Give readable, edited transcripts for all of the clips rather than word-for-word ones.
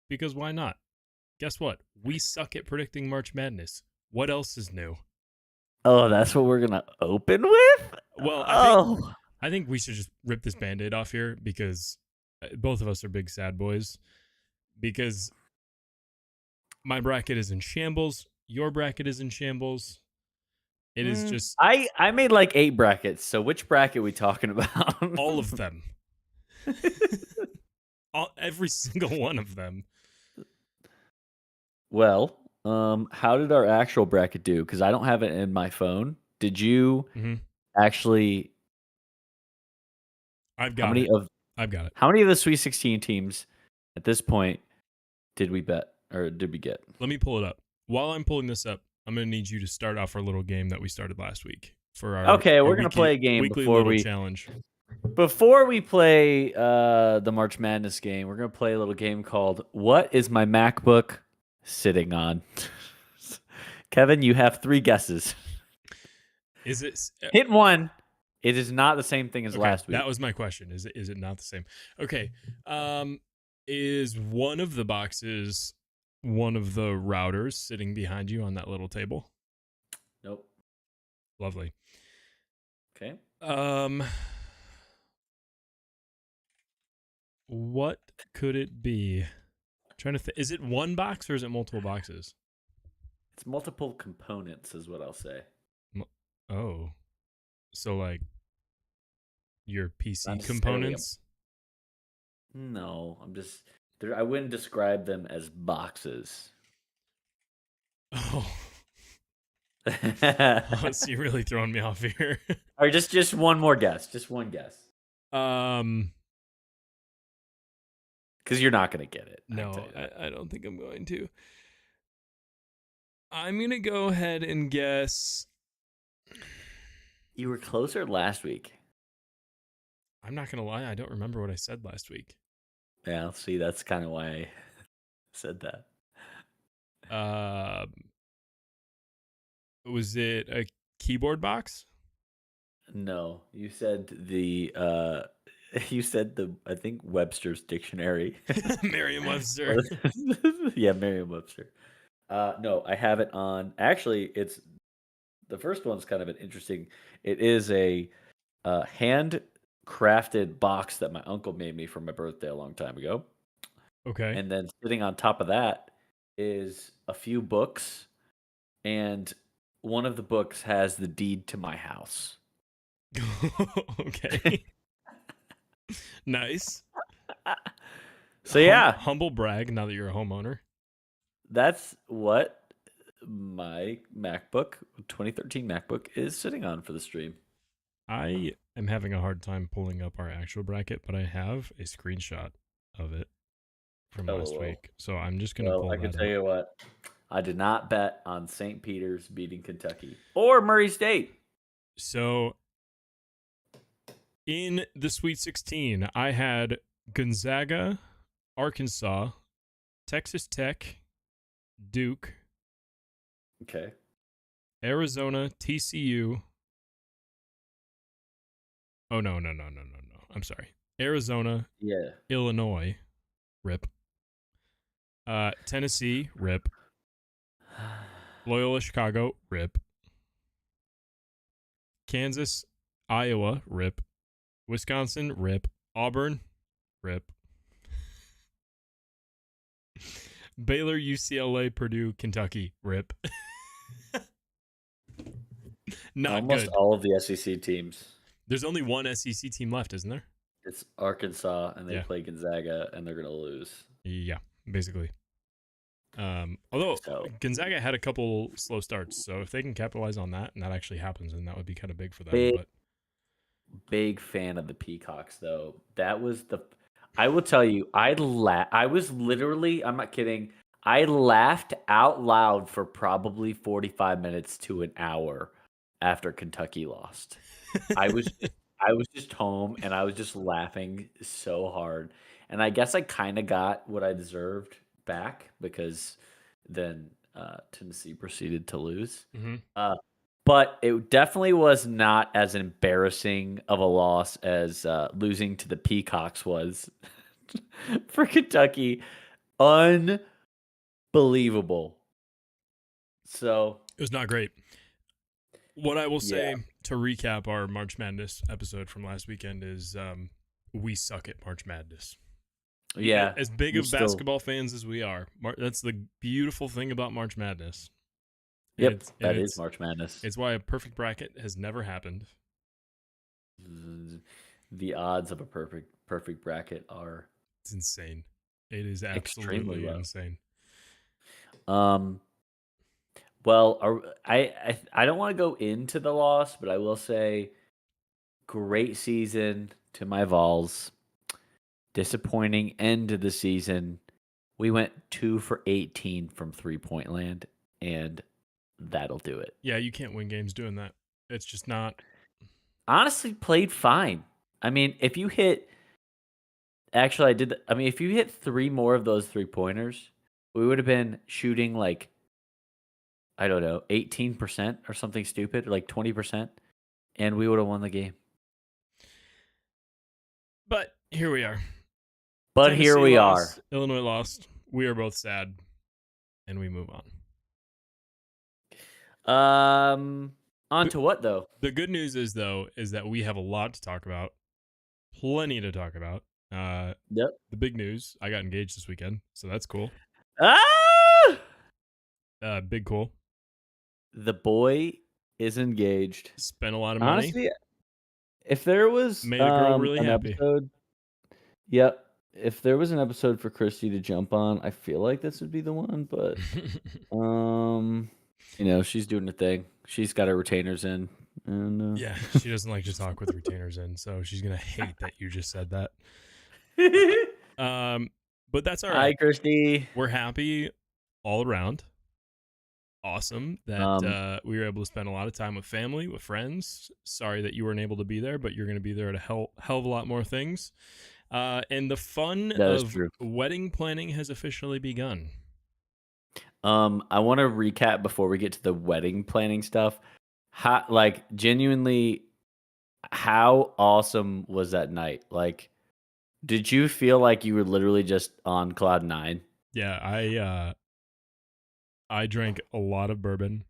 because why not? Guess what? We suck at predicting March Madness. What else is new? Oh, that's what we're gonna open with? Well, Oh, I think we should just rip this Band-Aid off here because both of us are big sad boys. Because my bracket is in shambles. Your bracket is in shambles. It is just I made like 8 brackets. So which bracket are we talking about? all of them. Every single one of them. Well, how did our actual bracket do? Because I don't have it in my phone. Did you actually? I've How got many it. of I've got it. how many of the Sweet 16 teams at this point did we bet or did we get? Let me pull it up. While I'm pulling this up, I'm going to need you to start off our little game that we started last week for our Okay, we're our gonna play a game weekly before little we challenge. before we play the March Madness game. We're gonna play a little game called "What is my MacBook sitting on?" Kevin, you have 3 guesses. Is it Hit one. It is not the same thing as okay, last week. that was my question. Is it not the same? Okay. Is one of the boxes one of the routers sitting behind you on that little table? Nope. Lovely. Okay. What could it be? Trying to think. Is it one box or is it multiple boxes? It's multiple components, is what I'll say. Oh, so like your PC Not necessarily components? No, I wouldn't describe them as boxes. Oh, so you're really throwing me off here. Or just one more guess. Just one guess. Um, Because you're not gonna get it. no, I don't think I'm going to. I'm gonna go ahead and guess. You were closer last week. I'm not gonna lie, I don't remember what I said last week. Yeah, see, that's kind of why I said that. Was it a keyboard box? No, you said I think Webster's dictionary. Merriam-Webster. Yeah, Merriam-Webster. No, I have it on. Actually, it's the first one's kind of an interesting. It is a handcrafted box that my uncle made me for my birthday a long time ago. Okay. And then sitting on top of that is a few books, and one of the books has the deed to my house. Okay. Nice. So yeah, Humble brag now that you're a homeowner. that's what my MacBook 2013 MacBook is sitting on for the stream. I am having a hard time pulling up our actual bracket, but I have a screenshot of it from last week. So I'm just going to pull I can that tell up. you what, I did not bet on St. Peter's beating Kentucky or Murray State. So in the Sweet 16, I had Gonzaga, Arkansas, Texas Tech, Duke, Okay. Arizona, TCU. Oh, no. I'm sorry. Arizona, Yeah. Illinois, rip. Tennessee, rip. Loyola Chicago, rip. Kansas, Iowa, rip. Wisconsin, rip. Auburn, rip. Baylor, UCLA, Purdue, Kentucky, rip. Not Almost good. all of the SEC teams. There's only one SEC team left, isn't there? It's Arkansas, and they Yeah. play Gonzaga, and they're going to lose. Yeah, basically. Although Gonzaga had a couple slow starts, so if they can capitalize on that and that actually happens, then that would be kind of big for them. But big fan of the Peacocks, though. That was I will tell you, I was literally, I'm not kidding, I laughed out loud for probably 45 minutes to an hour after Kentucky lost. I was just home and I was just laughing so hard. And I guess I kind of got what I deserved back because then Tennessee proceeded to lose. But it definitely was not as embarrassing of a loss as losing to the Peacocks was for Kentucky. Unbelievable. So, It was not great. What I will yeah. say to recap our March Madness episode from last weekend is we suck at March Madness. Yeah. As big You're of still basketball fans as we are, that's the beautiful thing about March Madness. And Yep, it's and that is it's March Madness. it's why a perfect bracket has never happened. The odds of a perfect bracket are It's insane. It is extremely absolutely low. insane. Um well, I don't want to go into the loss, but I will say great season to my Vols. Disappointing end to the season. We went 2 for 18 from 3-point land, and that'll do it. Yeah, you can't win games doing that. It's just not. Honestly, played fine. I mean, if you hit actually I did I mean, if you hit 3 more of those 3-pointers, we would have been shooting like I don't know, 18% or something stupid, or like 20%, and we would have won the game. But here we are. But here Tennessee we are. lost. Illinois lost. We are both sad, and we move on. On The, to what though? the good news is though is that we have a lot to talk about. Plenty to talk about. Yep. The big news: I got engaged this weekend, so that's cool. Ah! Big cool. The boy is engaged. Spent a lot of money. Honestly, if there was Made a girl really an happy. episode, yep. If there was an episode for Christy to jump on, I feel like this would be the one. But she's doing her thing. She's got her retainers in, and Yeah, she doesn't like to talk with retainers in, so she's gonna hate that you just said that. But that's all Hi, right. Christy. We're happy all around. Awesome that we were able to spend a lot of time with family, with friends. Sorry that you weren't able to be there, but you're going to be there at a hell of a lot more things. And the fun That is of true. wedding planning has officially begun. I want to recap before we get to the wedding planning stuff. Genuinely, how awesome was that night? Like, did you feel like you were literally just on cloud 9? Yeah, I drank a lot of bourbon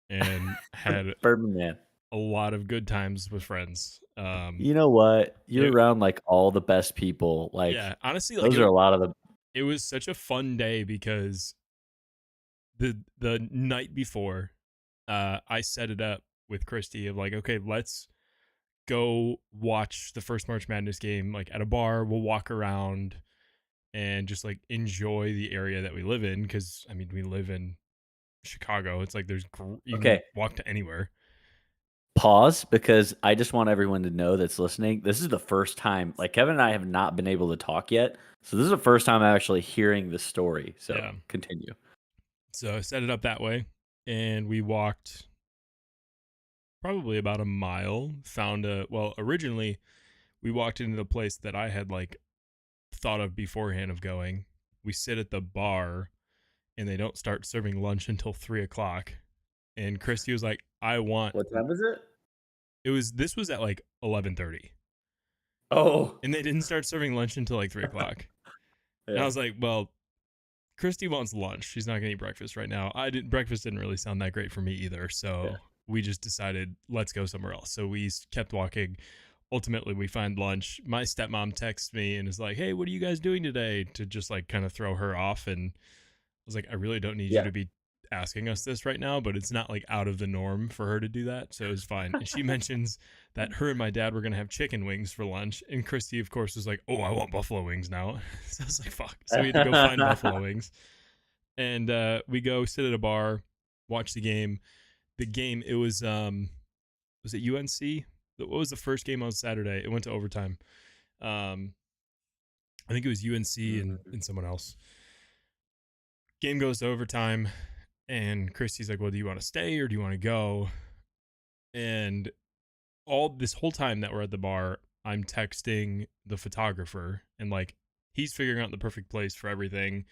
and had Bourbon man. a lot of good times with friends. You know what? You're it, around like all the best people. Like, yeah, honestly, like those are a lot of the. it was such a fun day because the night before, I set it up with Christy of like, okay, let's go watch the first March Madness game like at a bar. We'll walk around and just like enjoy the area that we live in because I mean we live in Chicago. It's like you can Okay, walk to anywhere. pause because I just want everyone to know that's listening. This is the first time, like Kevin and I have not been able to talk yet. So this is the first time I'm actually hearing the story. So Yeah. continue. So I set it up that way, and we walked probably about a mile. Originally we walked into the place that I had like thought of beforehand of going. We sit at the bar, and they don't start serving lunch until 3:00. And Christy was like, "I want." What time was it? This was at like 11:30, Oh, and they didn't start serving lunch until like 3:00. And I yeah. was like, "Well, Christy wants lunch. She's not gonna eat breakfast right now." Breakfast didn't really sound that great for me either, Yeah. so we just decided let's go somewhere else. So we kept walking. Ultimately, we find lunch. My stepmom texts me and is like, "Hey, what are you guys doing today?" To just like kind of throw her off, and I was like, "I really don't need you Yeah. to be asking us this right now," but it's not like out of the norm for her to do that, so it was fine. And she mentions that her and my dad were gonna have chicken wings for lunch, and Christy, of course, was like, "Oh, I want buffalo wings now." So I was like, "Fuck!" So we had to go find buffalo wings, and we go sit at a bar, watch the game. The game, it was it UNC? What was the first game on Saturday? It went to overtime. I think it was UNC and someone else. Game goes to overtime, and Christy's like, "Well, do you want to stay or do you want to go?" And all this whole time that we're at the bar, I'm texting the photographer, and like he's figuring out the perfect place for everything.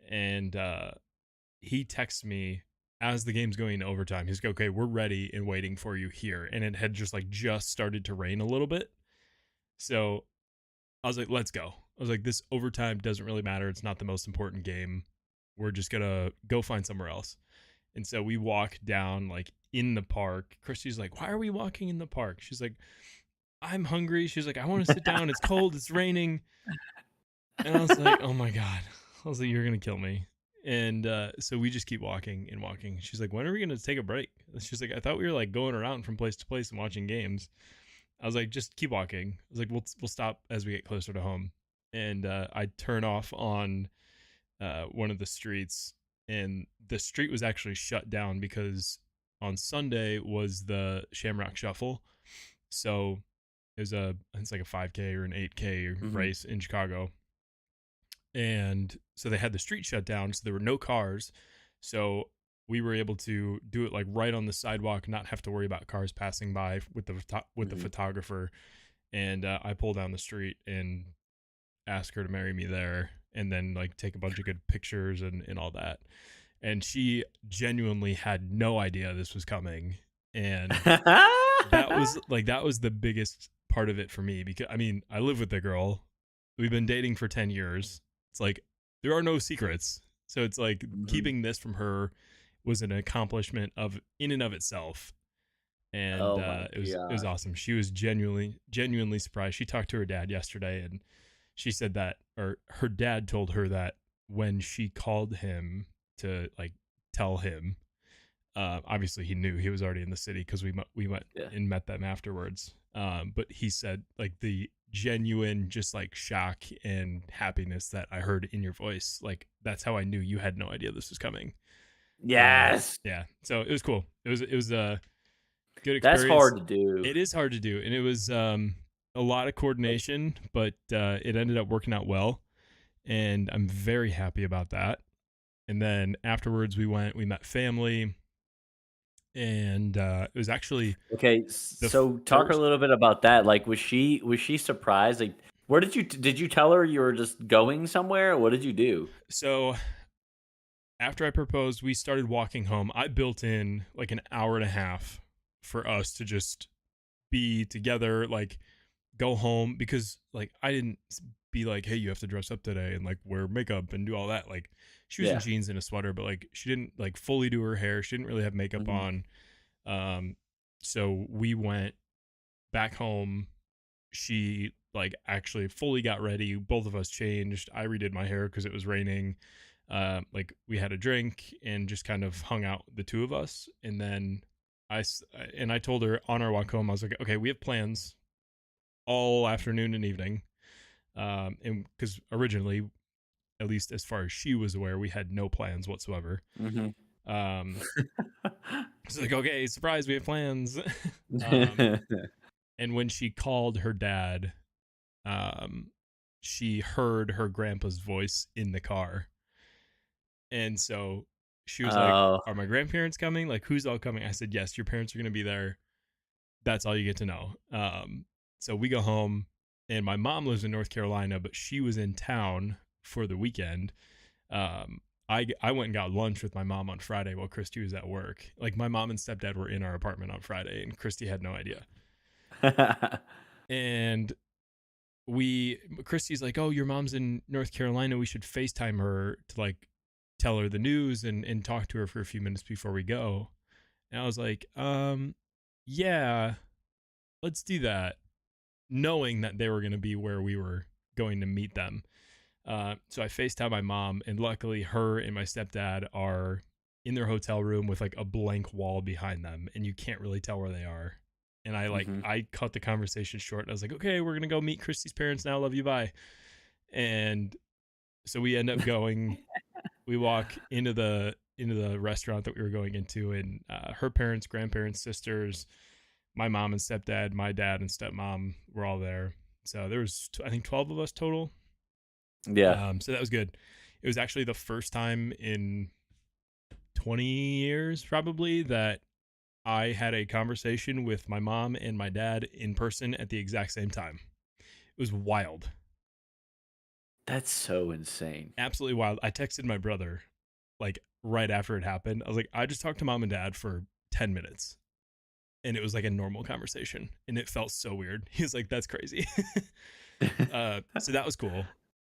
And he texts me as the game's going to overtime. He's like, "Okay, we're ready and waiting for you here." And it had just started to rain a little bit. So I was like, "Let's go." I was like, this overtime doesn't really matter. It's not the most important game. We're just gonna go find somewhere else. And so we walk down like in the park. Christy's like, why are we walking in the park? She's like, I'm hungry. She's like, I want to sit down. It's cold. It's raining. And I was like, oh my God. I was like, you're going to kill me. And so we just keep walking and walking. She's like, when are we going to take a break? She's like, I thought we were like going around from place to place and watching games. I was like, just keep walking. I was like, we'll stop as we get closer to home. And I turn off on one of the streets, and the street was actually shut down because on Sunday was the Shamrock Shuffle. So it's like a 5K or an 8K Mhm. race in Chicago. And so they had the street shut down, so there were no cars. So we were able to do it like right on the sidewalk, not have to worry about cars passing by with the Mhm. photographer. And I pull down the street and ask her to marry me there, and then like take a bunch of good pictures and all that. And she genuinely had no idea this was coming. And that was the biggest part of it for me, because I mean, I live with the girl. We've been dating for 10 years. It's like there are no secrets. So it's like Mhm. keeping this from her was an accomplishment of in and of itself. And Oh my it was gosh. awesome. She was genuinely surprised. She talked to her dad yesterday, and she said that, or her dad told her that when she called him to like tell him, obviously he knew he was already in the city because we went Yeah. and met them afterwards. But he said like the genuine just like shock and happiness that I heard in your voice, like that's how I knew you had no idea this was coming. Yes. Yeah, so it was cool. It was a good That's experience. hard to do. It is hard to do, and it was a lot of Like, coordination, but it ended up working out well, and I'm very happy about that. And then afterwards, we met family, and it was actually okay, the so talk a first. little bit about that. Like, was she surprised? Like, where did you tell her you were just going somewhere? What did you do? So after I proposed, we started walking home. I built in like an hour and a half for us to just be together, like go home, because like I didn't be like, hey, you have to dress up today and like wear makeup and do all that. Like she was in Yeah. jeans and a sweater, but like she didn't like fully do her hair. She didn't really have makeup Mhm. on. Um, so we went back home. She like actually fully got ready. Both of us changed. I redid my hair because it was raining. Like we had a drink and just kind of hung out, the two of us, and then I told her on our walk home, I was like, okay, we have plans all afternoon and evening. And because originally, at least as far as she was aware, we had no plans whatsoever. Mhm. Um, it's like, okay, surprise, we have plans. um, and when she called her dad, um, she heard her grandpa's voice in the car. And so she was like, Oh. are my grandparents coming? Like, who's all coming? I said, yes, your parents are going to be there. That's all you get to know. So we go home, and my mom lives in North Carolina, but she was in town for the weekend. Um, I went and got lunch with my mom on Friday while Christy was at work. Like my mom and stepdad were in our apartment on Friday, and Christy had no idea. And Christy's like, oh, your mom's in North Carolina. We should FaceTime her to like tell her the news and talk to her for a few minutes before we go. And I was like, yeah, let's do that, knowing that they were going to be where we were going to meet them. So I FaceTime my mom, and luckily her and my stepdad are in their hotel room with like a blank wall behind them, and you can't really tell where they are. And Mhm. I cut the conversation short. I was like, okay, we're gonna go meet Christy's parents now. Love you, bye. And so we end up going. We walk into the restaurant that we were going into, and her parents, grandparents, sisters, my mom and stepdad, my dad and stepmom were all there. So there was I think 12 of us total. Yeah. So that was good. It was actually the first time in 20 years probably that I had a conversation with my mom and my dad in person at the exact same time. It was wild. That's so insane. Absolutely wild. I texted my brother like right after it happened. I was like, I just talked to mom and dad for 10 minutes, and it was like a normal conversation, and it felt so weird. He was like, that's crazy. So that was cool.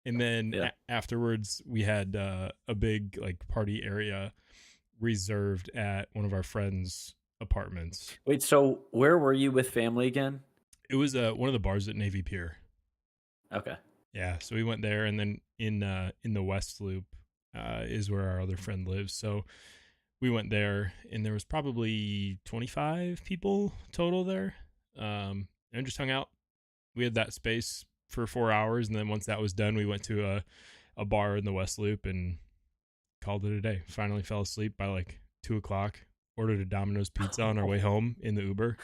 And then Yeah. afterwards, we had a big like party area reserved at one of our friends' apartments. Wait, so where were you with family again? It was one of the bars at Navy Pier. Okay. Yeah, so we went there, and then in the West Loop is where our other friend lives. So we went there, and there was probably 25 people total there, and just hung out. We had that space for 4 hours, and then once that was done, we went to a bar in the West Loop and called it a day. Finally fell asleep by like 2 o'clock. Ordered a Domino's pizza on our way home in the Uber.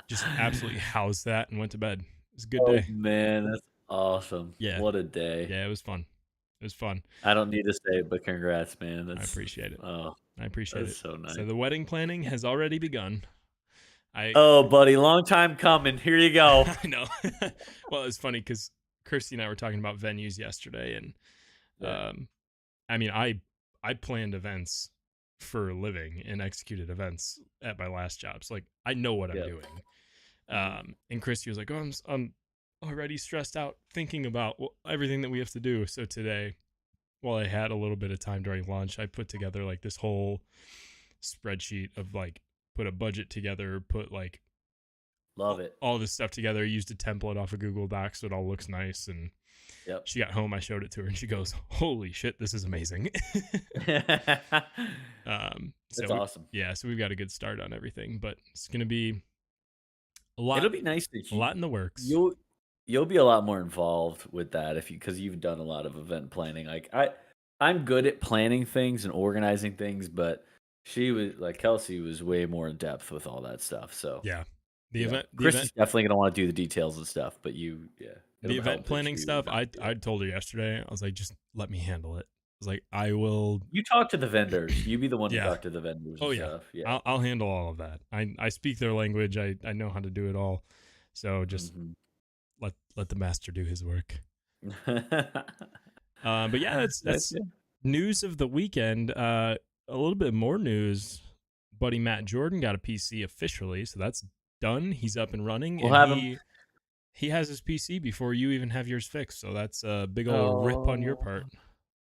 Just absolutely housed that and went to bed. It was a good Oh day. man, that's awesome. Yeah, What a day. yeah, it was fun. It was fun. I don't need to say it, but congrats, man. I That's appreciate it. oh, I appreciate that's it. so So nice. the wedding planning has already begun. I Oh, buddy, long time coming. Here you go. I know. Well, it's funny because Kirsty and I were talking about venues yesterday, and Yeah. I mean, I planned events for a living and executed events at my last job. So like, I know what I'm Yeah. doing. Mhm. And Christy was like, "Oh, I'm already stressed out thinking about everything that we have to do." So today, while I had a little bit of time during lunch, I put together like this whole spreadsheet of like put a budget together, put like Love it. all this stuff together, used a template off of Google Docs so it all looks nice. And Yep. she got home, I showed it to her, and she goes, "Holy shit, this is amazing." So That's awesome. yeah, so we've got a good start on everything, but it's gonna be a It'll lot, be nice that a lot in the works. you'll be a lot more involved with that if you because you've done a lot of event planning. Like I'm good at planning things and organizing things, but she was like Kelsey was way more in depth with all that stuff. So Yeah, the you know, event, the Chris is event, definitely gonna want to do the details and stuff, but yeah, the it'll event help that planning you stuff. know I do I it. told her yesterday. I was like, just let me handle it. I was like, I will. You talk to the vendors. You be the one to Yeah. talk to the vendors Oh and yeah. stuff. Yeah. I'll handle all of that. I speak their language. I know how to do it all. So just Mhm. let the master do his work. But yeah, That's that's it. news of the weekend. A little bit more news. Buddy Matt Jordan got a PC officially, so that's done. He's up and running, We'll and have them. he has his PC before you even have yours fixed. So that's a big old rip on your Oh. part.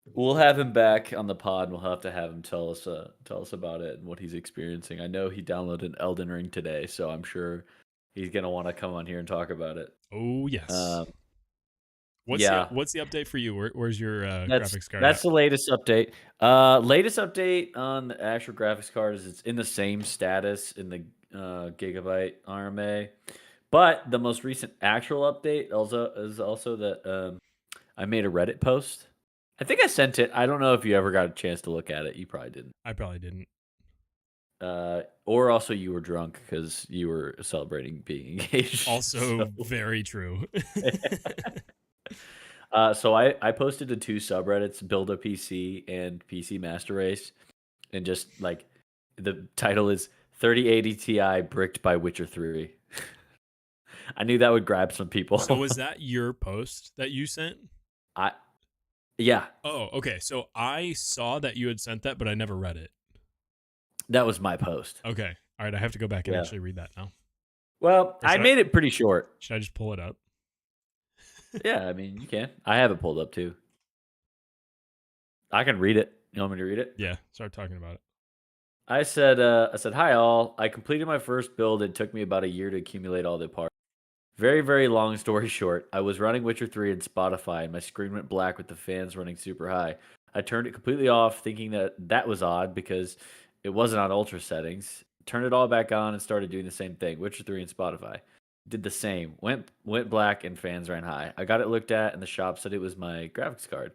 We'll have him back on the pod. We'll have to have him tell us about it and what he's experiencing. I know he downloaded Elden Ring today, so I'm sure he's gonna want to come on here and talk about it. Oh yes. Um, yeah, What's the update for you? Where's your that's graphics card that's at? the latest update. Latest update on the actual graphics card is it's in the same status in the Gigabyte RMA, but the most recent actual update also that I made a Reddit post. I think I sent it. I don't know if you ever got a chance to look at it. You probably didn't. I probably didn't. Or also you were drunk because you were celebrating being engaged. Also, very true. So I posted to two subreddits, Build a PC and PC Master Race, and just like the title is 3080 Ti bricked by Witcher 3. I knew that would grab some So people. was that your post that you sent? I yeah, Oh, okay. So I saw that you had sent that, but I never read it. that was my post. Okay. All right. I have to go back and Yeah. actually read that now. Well, Or I made it pretty short. should I just pull it up? Yeah, I mean you can. I have it pulled up too. I can read it. You want me to read it? Yeah. Start talking about it. I said, hi all. I completed my first build. It took me about a year to accumulate all the parts. Very, very long story short. I was running Witcher 3 in Spotify, and my screen went black with the fans running super high. I turned it completely off, thinking that that was odd because it wasn't on ultra settings. Turned it all back on and started doing the same thing. Witcher 3 and Spotify did the same. Went black and fans ran high. I got it looked at, and the shop said it was my graphics card.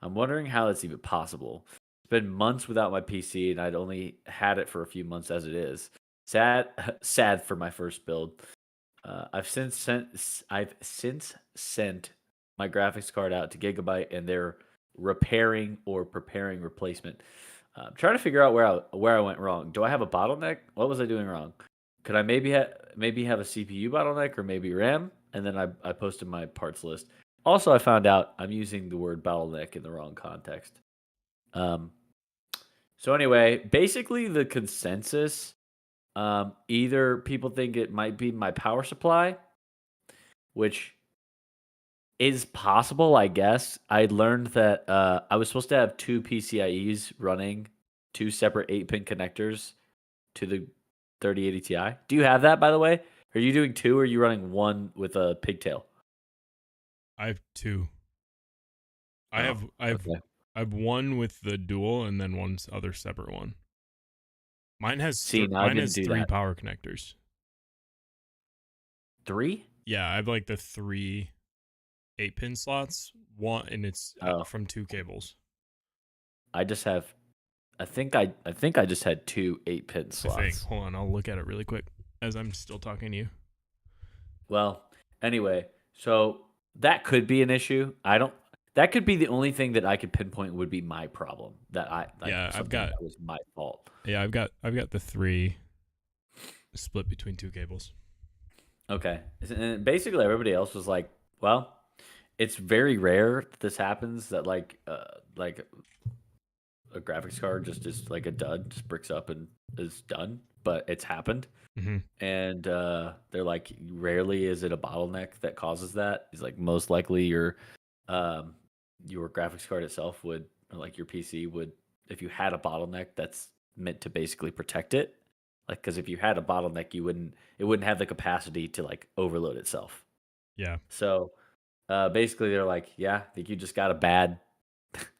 I'm wondering how that's even possible. It's been months without my PC, and I'd only had it for a few months as it is. Sad, sad for my first build. I've since sent my graphics card out to Gigabyte, and they're repairing or preparing replacement. I'm trying to figure out where I went wrong. Do I have a bottleneck? What was I doing wrong? Could I maybe have a CPU bottleneck or maybe RAM? And then I posted my parts list. Also, I found out I'm using the word bottleneck in the wrong context. Um, so anyway, basically the consensus, either people think it might be my power supply, which is possible, I guess. I learned that I was supposed to have two PCIe's running, two separate 8-pin connectors to the 3080 Ti. Do you have that, by the way? Are you doing two, or are you running one with a pigtail? I have two. I Oh, have I have okay. I have one with the dual and then one other separate one. See, now I Mine didn't has do three that. power connectors. Three? Yeah, I have like the three 8-pin slots. One and it's Oh, from two cables. I just have. I think I just had two 8-pin I think. slots. Hold on, I'll look at it really quick as I'm still talking to you. Well, anyway, so that could be an issue. I don't. That could be the only thing that I could pinpoint would be my problem. That I like Yeah, something that was my fault. I've got the three split between two cables. Okay, and basically everybody else was like, "Well, it's very rare that this happens. That like a graphics card just is like a dud, just bricks up and is done. But it's happened." Mm-hmm. And they're like, rarely is it a bottleneck that causes that. He's like, most likely um, your graphics card itself would, or like your PC would, if you had a bottleneck, that's meant to basically protect it. Like, because if you had a bottleneck, it wouldn't have the capacity to like overload itself. Yeah. So basically, they're like, yeah, I think you just got a bad,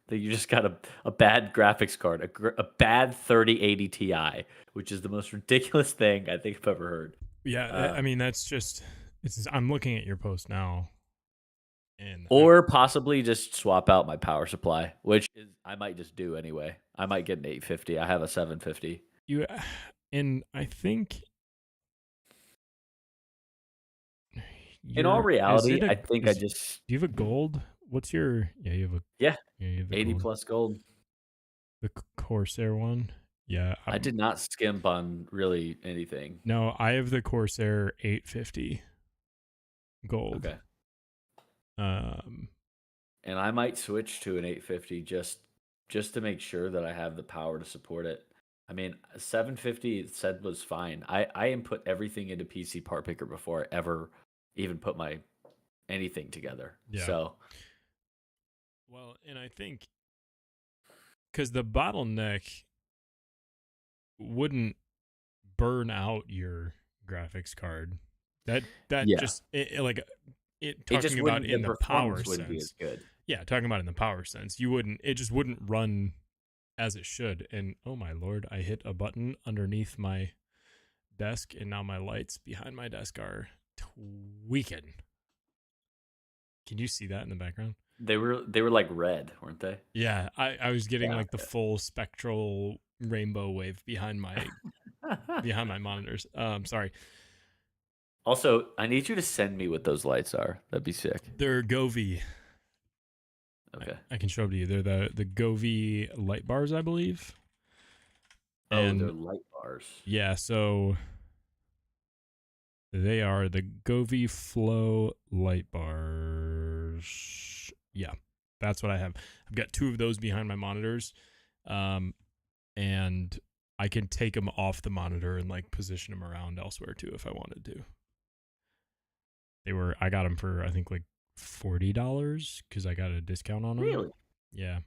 that you just got a bad graphics card, a bad 3080 Ti, which is the most ridiculous thing I think I've ever heard. Yeah, Uh, I mean that's just I'm looking at your post now and or possibly just swap out my power supply, which is I might just do anyway. I might get an 850. I have a 750. you and I think In all you're is reality, it a I think I is just do you have a gold? What's your yeah, you have the 80 gold. plus gold. The Corsair one? Yeah. I did not skimp on really anything. No, I have the Corsair 850 gold. Okay. Um, And I might switch to an 850 just to make sure that I have the power to support it. I mean, 750 it said was fine. I input everything into PC Part Picker before I ever even put my anything together. yeah. So Well, and I think because the bottleneck wouldn't burn out your graphics card. That yeah, just like it it just talking about wouldn't. The in the power performance wouldn't be as sense. good. Yeah, talking about in the power sense. You wouldn't. It just wouldn't run as it should. And oh my lord, I hit a button underneath my desk, and now my lights behind my desk are tweaking. Can you see that in the background? They were like red, weren't they? Yeah, I was getting Yeah. like the full spectral rainbow wave behind my monitors. Sorry. Also, I need you to send me what those lights are. That'd be sick. They're Govee. Okay. I can show them to you. They're the Govee light bars, I believe. Oh, they're And light bars. yeah, so they are the Govee Flow light bars. Yeah, that's what I have. I've got two of those behind my monitors. And I can take them off the monitor and like position them around elsewhere too if I wanted to. I got them for I think like $40 because I got a discount on them. Really? Yeah,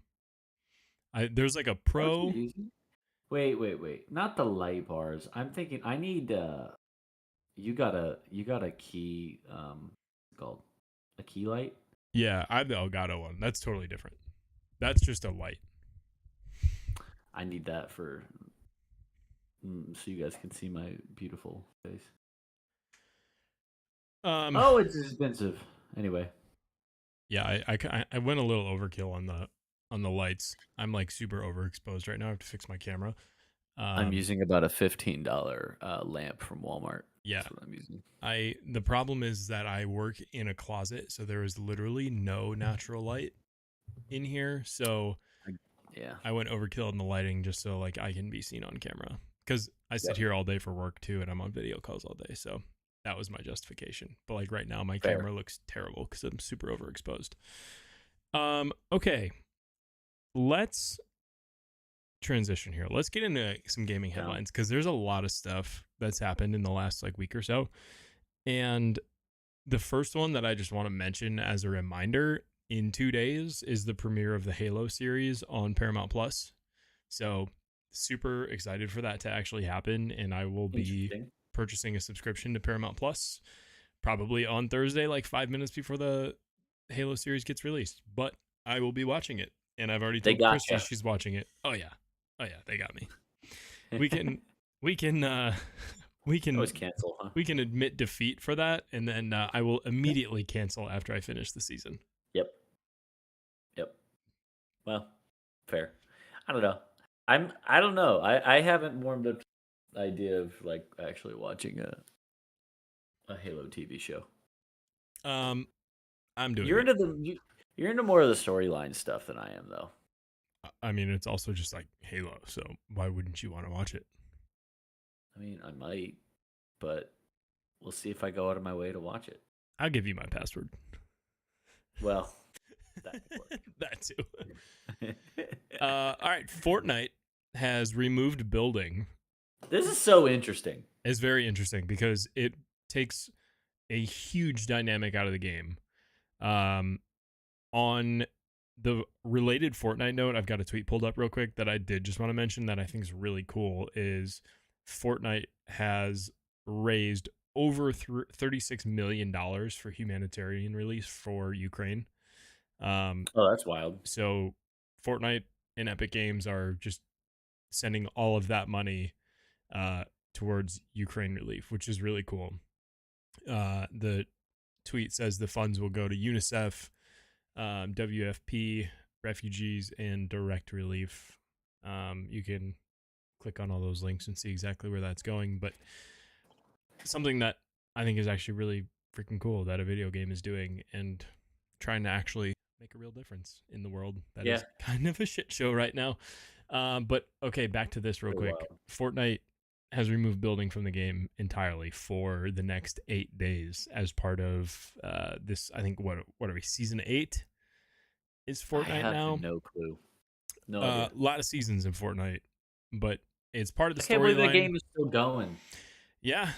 there's like a That's pro. easy. Wait. Not the light bars. I'm thinking I need you got a key called a key light? Yeah, I have the Elgato one. That's totally different. That's just a light. I need that for so you guys can see my beautiful face. Um, Oh, it's expensive. Anyway, yeah, I went a little overkill on the lights. I'm like super overexposed right now. I have to fix my camera. I'm using about a $15 lamp from Walmart. Yeah, That's what I'm using. the problem is that I work in a closet, so there is literally no natural light in here. So Yeah. I went overkill in the lighting just so like I can be seen on camera because I sit Yep. here all day for work too, and I'm on video calls all day. So that was my justification. But like right now, my Fair. camera looks terrible because I'm super overexposed. Okay, let's transition here. Let's get into some gaming headlines because there's a lot of stuff that's happened in the last like week or so, and the first one that I just want to mention as a reminder, in 2 days is the premiere of the Halo series on Paramount Plus. So super excited for that to actually happen, and I will be Interesting. purchasing a subscription to Paramount Plus probably on Thursday, like 5 minutes before the Halo series gets released. But I will be watching it, and I've already They told got Christy she's watching it. Oh yeah, they got me. We can, we can, we Always can, cancel, huh? we can admit defeat for that, and then I will immediately cancel after I finish the season. Yep. Yep. Well, fair. I don't know. I don't know. I haven't warmed up to the idea of like actually watching a Halo TV show. I'm doing You're it. you're into more of the storyline stuff than I am, though. I mean, it's also just like Halo, so why wouldn't you want to watch it? I mean, I might, but we'll see if I go out of my way to watch it. I'll give you my password. Well, that could work. That too. All right, Fortnite has removed building. This is so interesting. It's very interesting because it takes a huge dynamic out of the game. On the related Fortnite note, I've got a tweet pulled up real quick that I did just want to mention that I think is really cool. Is Fortnite has raised over $36 million for humanitarian relief for Ukraine. Oh, that's wild. So Fortnite and Epic Games are just sending all of that money towards Ukraine relief, which is really cool. The tweet says the funds will go to UNICEF, WFP, refugees, and direct relief. You can click on all those links and see exactly where that's going. But something that I think is actually really freaking cool that a video game is doing and trying to actually make a real difference in the world that is kind of a shit show right now. But okay, back to this real quick. Wild. Fortnite has removed building from the game entirely for the next 8 days as part of this. I think what are we, season 8 is Fortnite I have now? no clue. No idea. A lot of seasons in Fortnite, but it's part of the I can't believe the storyline. game is still going. Yeah.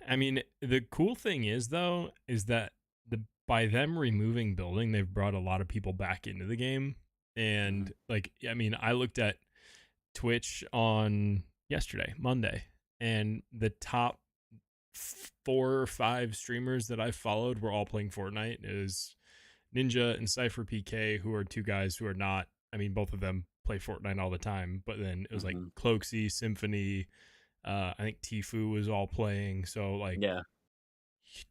I mean, the cool thing is though, is that by them removing building, they've brought a lot of people back into the game. And like, I mean, I looked at Twitch on yesterday, Monday, and the top 4 or 5 streamers that I followed were all playing Fortnite. It was Ninja and Cypher PK, who are 2 guys who are not, I mean, both of them play Fortnite all the time, but then it was like Cloaksy, Symphony, I think Tfue was all playing. So like,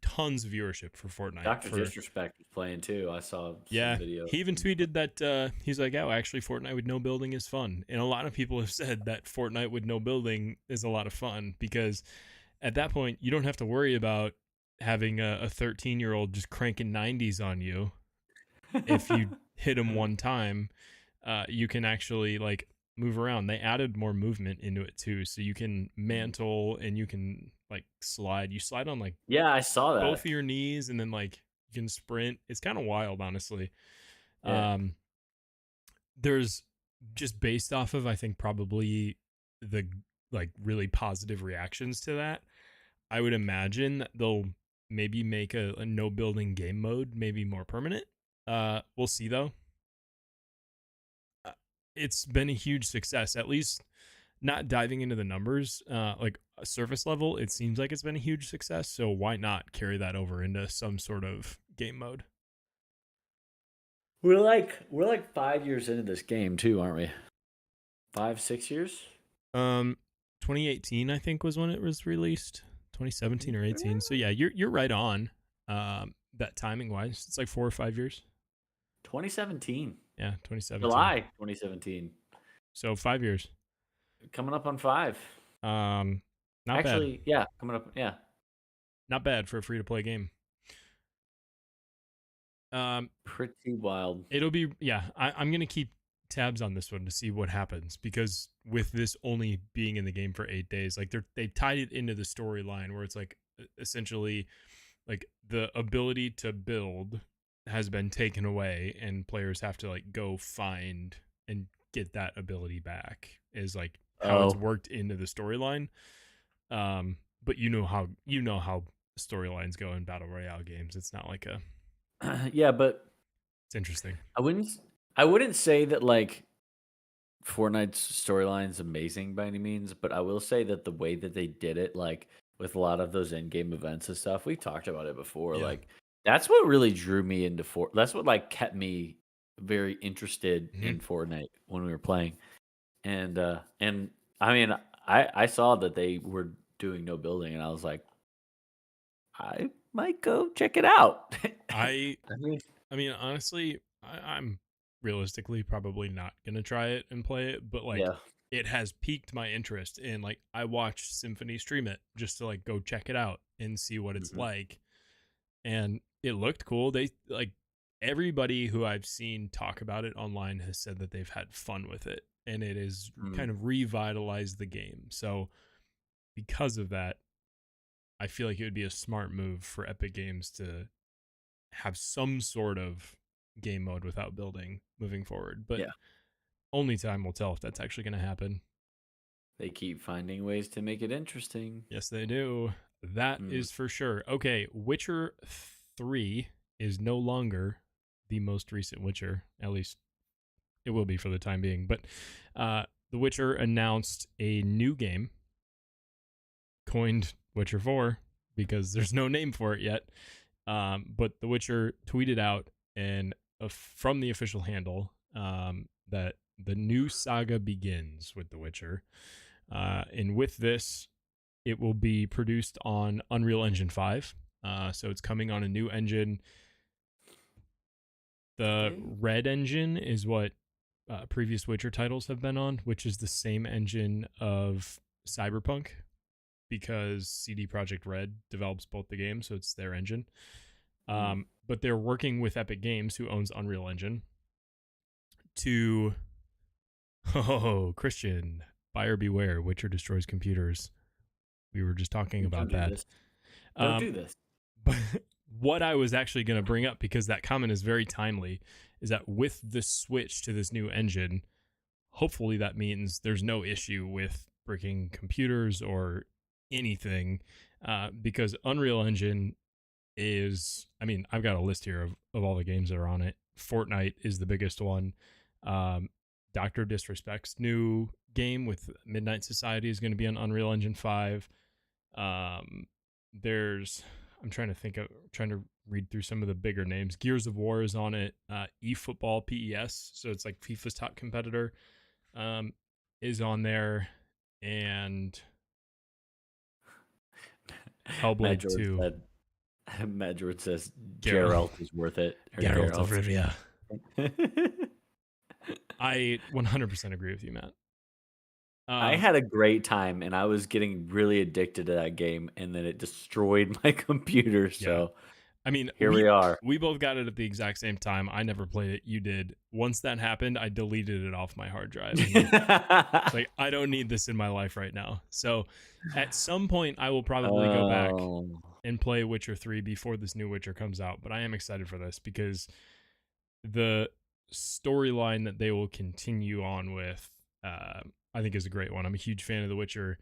tons of viewership for Fortnite. Dr. Disrespect was playing too. I saw some videos. He even tweeted that he's like, oh, actually Fortnite with no building is fun. And a lot of people have said that Fortnite with no building is a lot of fun because at that point you don't have to worry about having a 13-year-old just cranking 90s on you. If you hit him one time, you can actually like move around. They added more movement into it too, so you can mantle and you can like slide. You slide on like I saw that, both of your knees, and then like you can sprint. It's kind of wild, honestly. There's just based off of I think probably the like really positive reactions to that, I would imagine that they'll maybe make a no building game mode maybe more permanent. We'll see though. It's been a huge success, at least not diving into the numbers, like a surface level. It seems like it's been a huge success. So why not carry that over into some sort of game mode? We're like 5 years into this game too, aren't we? 5, 6 years? 2018, I think, was when it was released. 2017 or 18. So yeah, you're right on. That timing wise, it's like 4 or 5 years. 2017. Yeah, 2017. July 2017. So 5 years. Coming up on 5. Not actually, bad. yeah, coming up. Yeah, not bad for a free to play game. Pretty wild. It'll be I'm gonna keep tabs on this one to see what happens, because with this only being in the game for 8 days, like they tied it into the storyline where it's like essentially like the ability to build has been taken away and players have to like go find and get that ability back, is like how it's worked into the storyline. But you know how storylines go in battle royale games. It's not like a. Yeah, but It's interesting. I wouldn't I wouldn't say that like Fortnite's storyline is amazing by any means, but I will say that the way that they did it, like with a lot of those in-game events and stuff, we talked about it before. Yeah. Like that's what really drew me into Fort. That's what like kept me very interested Hmm. in Fortnite when we were playing. And I mean, I saw that they were doing no building, and I was like, I might go check it out. I I mean, I mean, honestly, I'm realistically probably not gonna try it and play it, but like yeah. it has piqued my interest, and like I watched Symphony stream it just to like go check it out and see what it's Mhm. like, and it looked cool. They like everybody who I've seen talk about it online has said that they've had fun with it, and it has Mm, kind of revitalized the game. So because of that, I feel like it would be a smart move for Epic Games to have some sort of game mode without building moving forward. But yeah. only time will tell if that's actually going to happen. They keep finding ways to make it interesting. Yes, they do. That Mm. is for sure. Okay, Witcher 3 is no longer the most recent Witcher. At least it will be for the time being. But The Witcher announced a new game coined Witcher 4 because there's no name for it yet. But The Witcher tweeted out and from the official handle that the new saga begins with The Witcher. And with this, it will be produced on Unreal Engine 5. So it's coming on a new engine. The Okay. Red engine is what previous Witcher titles have been on, which is the same engine of Cyberpunk because CD Projekt Red develops both the games, so it's their engine. Mm. But they're working with Epic Games, who owns Unreal Engine, to Christian, buyer beware. Witcher destroys computers. We were just talking Don't about do that. this. Don't Um, do this. but what I was actually going to bring up, because that comment is very timely, is that with the switch to this new engine, hopefully that means there's no issue with breaking computers or anything, because Unreal Engine is, I mean, I've got a list here of all the games that are on it. Fortnite is the biggest one. Um, Dr. Disrespect's new game with Midnight Society is going to be on Unreal Engine 5. Um, there's, I'm trying to think of, trying to read through some of the bigger names. Gears of War is on it. eFootball PES, so it's like FIFA's top competitor, um, is on there. And Matt Hellblade Jordan 2, said. Matt Jordan says Geralt, Geralt is worth it, or Geralt of Geralt. Rivia. I 100% agree with you, Matt. I Um, had a great time, and I was getting really addicted to that game, and then it destroyed my computer. yeah. So I mean, here we are. we both got it at the exact same time. I never played it. You did. Once that happened, I deleted it off my hard drive. I'm like, I don't need this in my life right now. So, at some point, I will probably go back Oh, and play Witcher 3 before this new Witcher comes out. But I am excited for this because the storyline that they will continue on with, I think, is a great one. I'm a huge fan of The Witcher.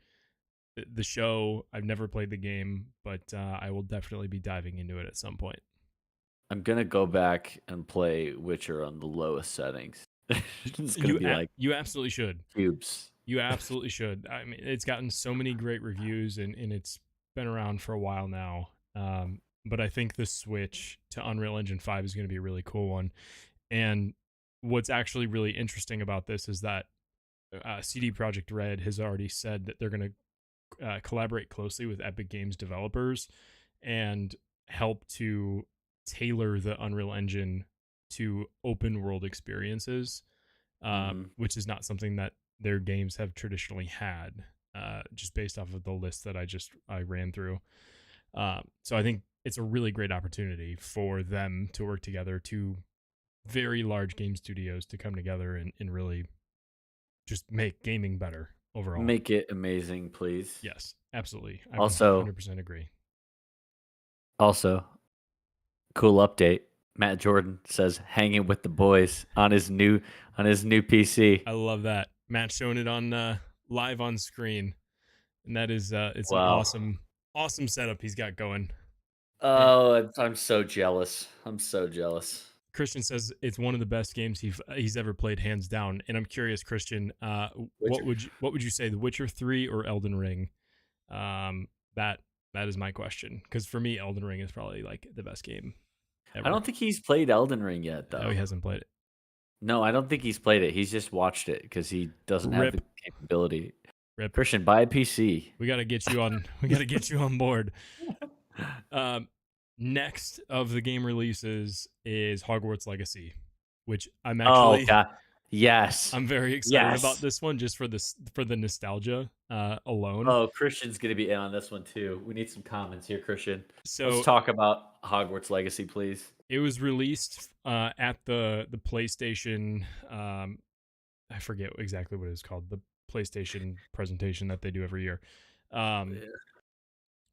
The show, I've never played the game, but I will definitely be diving into it at some point. I'm gonna go back and play Witcher on the lowest settings. It's gonna be like You absolutely should. cubes. You absolutely should. I mean, it's gotten so many great reviews, and it's been around for a while now. But I think the switch to Unreal Engine 5 is going to be a really cool one. And what's actually really interesting about this is that CD Projekt Red has already said that they're going to collaborate closely with Epic Games developers and help to tailor the Unreal Engine to open world experiences, Mhm. which is not something that their games have traditionally had, just based off of the list that I ran through. So I think it's a really great opportunity for them to work together, two very large game studios to come together and really just make gaming better overall. Make it amazing, please. Yes, absolutely. I Also, 100% agree. also, cool update. Matt Jordan says hanging with the boys on his new PC. I love that. Matt showing it on live on screen, and that is it's an Wow. awesome setup he's got going. And Oh, I'm so jealous. I'm so jealous. Christian says it's one of the best games he's ever played, hands down. And I'm curious, Christian, Witcher. what would you say, The Witcher 3 or Elden Ring? That that is my question, because for me, Elden Ring is probably like the best game I ever. don't think he's played Elden Ring yet, No, though. he hasn't played it. No, I don't think he's played it. He's just watched it because he doesn't have Rip, the capability. rip. Christian, buy a PC. We got to get you on. We got to get you on board. Um, Next of the game releases is Hogwarts Legacy, which Oh god, yes, I'm very excited about yes. this one, just for the nostalgia alone. Oh, Christian's gonna be in on this one too. We need some comments here, Christian. Let's So talk about Hogwarts Legacy, please. it was released at the PlayStation. I forget exactly what it was called. The PlayStation presentation that they do every year. Um, Yeah.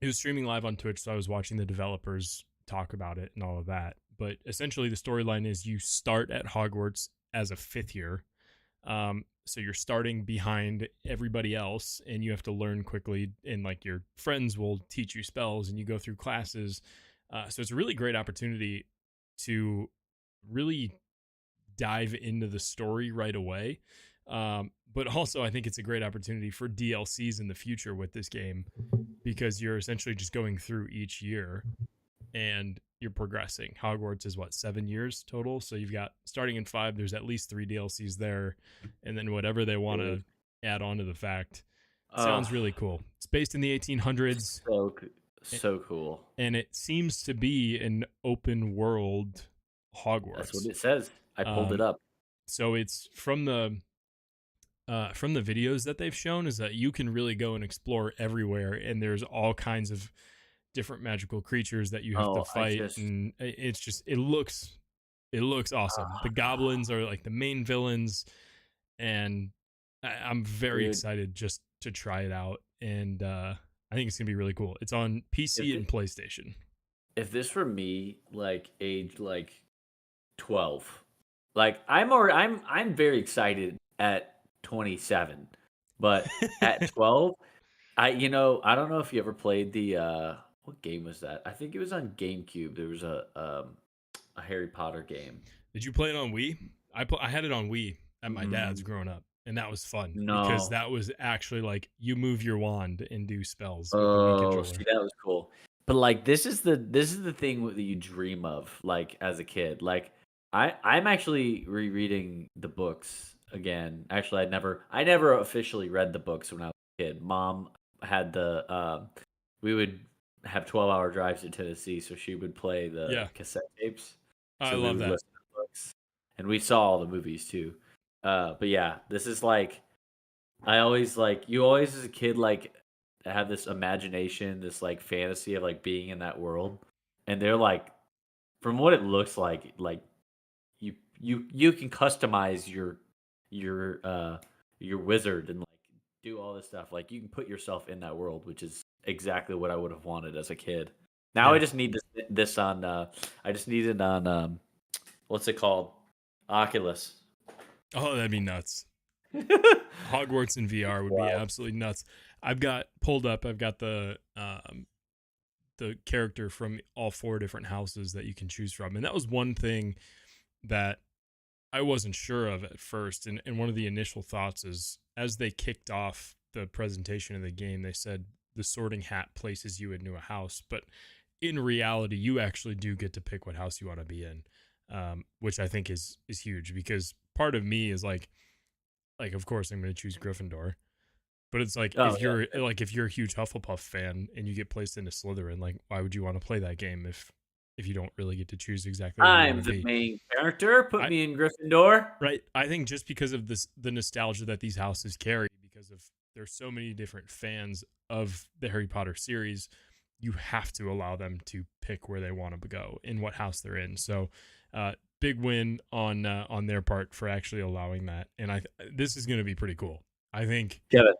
it was streaming live on Twitch, so I was watching the developers talk about it and all of that. But essentially, the storyline is you start at Hogwarts as a fifth year. So you're starting behind everybody else, and you have to learn quickly. And like your friends will teach you spells, and you go through classes. So it's a really great opportunity to really dive into the story right away. But also, I think it's a great opportunity for DLCs in the future with this game, because you're essentially just going through each year and you're progressing. Hogwarts is what, 7 years total? So you've got, starting in 5, there's at least 3 DLCs there, and then whatever they want to add on to the fact. Oh, Sounds really cool. It's based in the 1800s, so cool. and it seems to be an open world That's what Hogwarts. it says. I pulled it up. So it's from the videos that they've shown, is that you can really go and explore everywhere, and there's all kinds of different magical creatures that you have to Oh, I fight, just and it looks awesome. The goblins are like the main villains, and I'm very dude, excited just to try it out, and I think it's gonna be really cool. It's on if PC it, and PlayStation. if this were me, like age like 12, like I'm very excited at 27, but at 12, I don't know if you ever played the what game was that? I think it was on GameCube. There was a Harry Potter game. Did you play it on Wii? I had it on Wii at my dad's Mm, growing up, and that was fun because no. that was actually like you move your wand and do spells with the Wii Oh, see, controller. that was cool. But like this is the thing that you dream of like as a kid. Like I'm actually rereading the books again. Actually, I never officially read the books when I was a kid. Mom had the we would have 12-hour drives to Tennessee, so she would play the Yeah, cassette tapes. I So we love would that. listen to the books. And we saw all the movies too. But yeah, this is like I always like you always as a kid like have this imagination, this like fantasy of like being in that world. And they're like from what it looks like you can customize your wizard and like do all this stuff. Like you can put yourself in that world, which is exactly what I would have wanted as a kid. Now I Yeah. just need this on I just need it on what's it called? Oculus. Oh, that'd be nuts. Hogwarts in VR would be Wow. absolutely nuts. I've got pulled up. I've got the character from all 4 different houses that you can choose from, and that was one thing that I wasn't sure of at first. And one of the initial thoughts is, as they kicked off the presentation of the game, they said the sorting hat places you into a house, but in reality, you actually do get to pick what house you want to be in, which I think is huge, because part of me is like of course I'm going to choose Gryffindor, but it's like Oh yeah. if you're a huge Hufflepuff fan and you get placed into Slytherin, like why would you want to play that game if you don't really get to choose exactly where you want I'm to the be? main character. Put I me in Gryffindor. Right. I think just because of the nostalgia that these houses carry, because of there's so many different fans of the Harry Potter series, you have to allow them to pick where they want to go and what house they're in. So, big win on their part for actually allowing that. And this is going to be pretty cool. I think Kevin.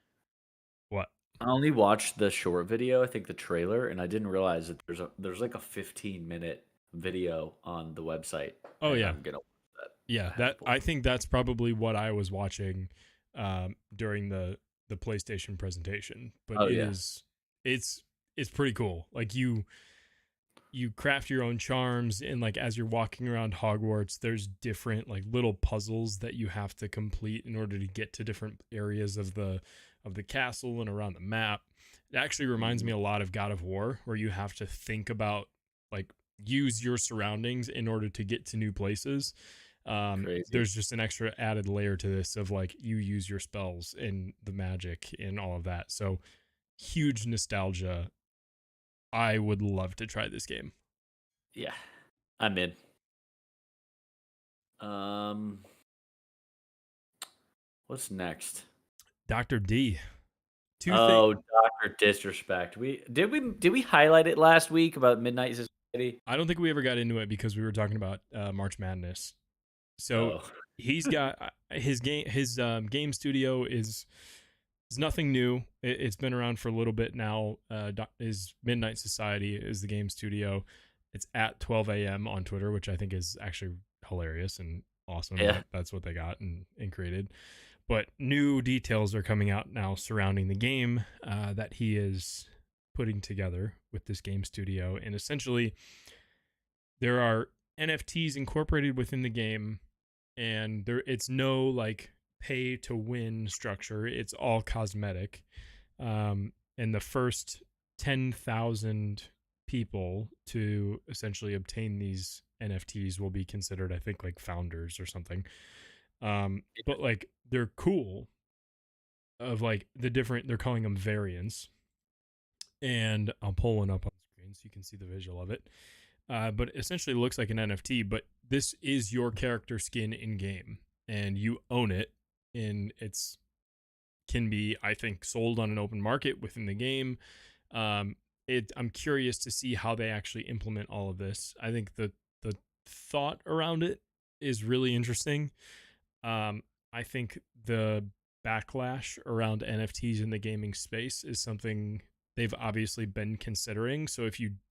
what? I only watched the short video, I think the trailer, and I didn't realize that there's like a 15-minute video on the website, Oh and yeah, I'm gonna watch that. yeah. I have to That pull. I think that's probably what I was watching during the PlayStation presentation. But Oh yeah. it's it's pretty cool. Like you craft your own charms, and like as you're walking around Hogwarts, there's different like little puzzles that you have to complete in order to get to different areas of the castle and around the map. It actually reminds me Mhm. a lot of God of War, where you have to think about like use your surroundings in order to get to new places. Crazy. There's just an extra added layer to this of like you use your spells and the magic and all of that. So huge nostalgia. I would love to try this game. Yeah, I'm in. Um, what's next? Dr. D. Two things. Oh, Doctor Disrespect. We highlight it last week about Midnight Society? I don't think we ever got into it because we were talking about March Madness. So Oh, he's got his game studio is nothing new. It's been around for a little bit now. His Midnight Society is the game studio. It's at 12 a.m. on Twitter, which I think is actually hilarious and awesome yeah. that that's what they got and created. But new details are coming out now surrounding the game that he is putting together with this game studio. And essentially, there are NFTs incorporated within the game, and it's no like pay to win structure. It's all cosmetic. And the first 10,000 people to essentially obtain these NFTs will be considered, I think, like founders or something. But like they're cool of like the different, they're calling them variants. And I'll pull one up on the screen so you can see the visual of it. But essentially, it looks like an NFT. But this is your character skin in game, and you own it. And it's can be, I think, sold on an open market within the game. Um, I'm curious to see how they actually implement all of this. I think the thought around it is really interesting. Um, I think the backlash around NFTs in the gaming space is something they've obviously been considering. So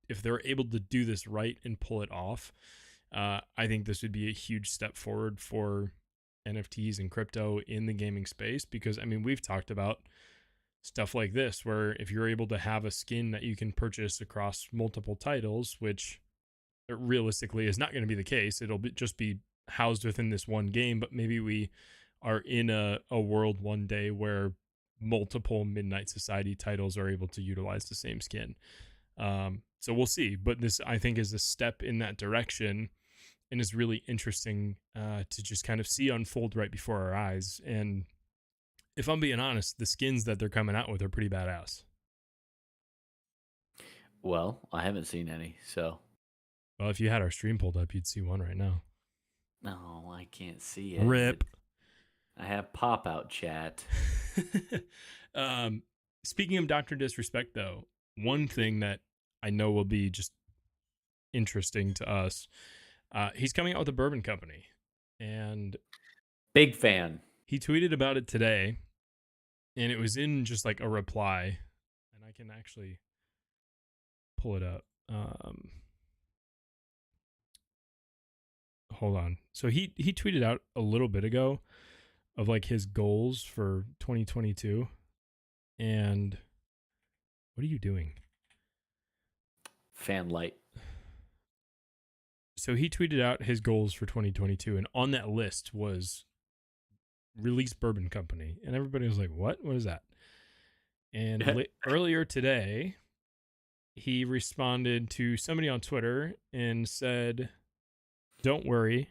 if they're able to do this right and pull it off, I think this would be a huge step forward for NFTs and crypto in the gaming space. Because I mean, we've talked about stuff like this where if you're able to have a skin that you can purchase across multiple titles, which realistically is not going to be the case. Just be housed within this one game, but maybe we are in a world one day where multiple Midnight Society titles are able to utilize the same skin. So we'll see. But this, I think, is a step in that direction and is really interesting to just kind of see unfold right before our eyes. And if I'm being honest, the skins that they're coming out with are pretty badass. Well, I haven't seen any, so Well, if you had our stream pulled up, you'd see one right now. no, I can't see it. Rip. I have pop out chat. um, Speaking of Doctor Disrespect, though, one thing that I know will be just interesting to us, he's coming out with a bourbon company, and Big fan. he tweeted about it today, and it was in just like a reply, and I can actually pull it up. Hold on. So he tweeted out a little bit ago of like his goals for 2022, and what are you doing? Fan light. So he tweeted out his goals for 2022, and on that list was release bourbon company, and everybody was like, what is that? And earlier today he responded to somebody on Twitter and said, don't worry,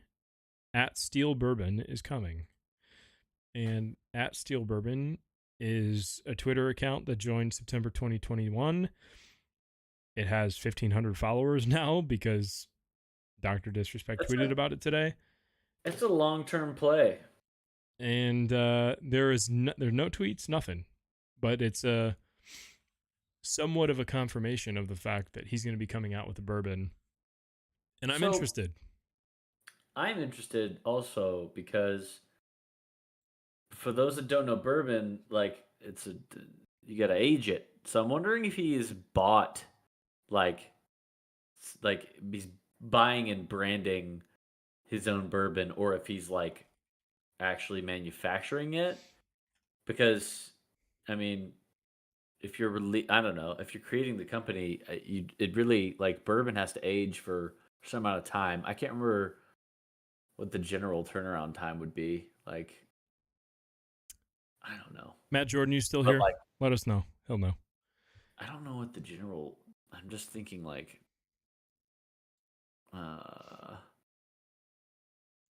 at Steel Bourbon is coming. And at Steel Bourbon is a Twitter account that joined September 2021. It has 1,500 followers now because Dr. Disrespect That's tweeted about it today. it's a long term play. And there's no tweets, nothing, but it's a somewhat of a confirmation of the fact that he's going to be coming out with a bourbon, and I'm So interested. I'm interested also because for those that don't know bourbon, like you gotta age it. So I'm wondering if he's bought like he's buying and branding his own bourbon, or if he's like actually manufacturing it. Because I mean, if you're I don't know, if you're creating the company, it really like bourbon has to age for some amount of time. I can't remember what the general turnaround time would be. Like, I don't know. Matt Jordan, you still But here? like, Let us know. He'll know. I don't know what the general. I'm just thinking like, uh,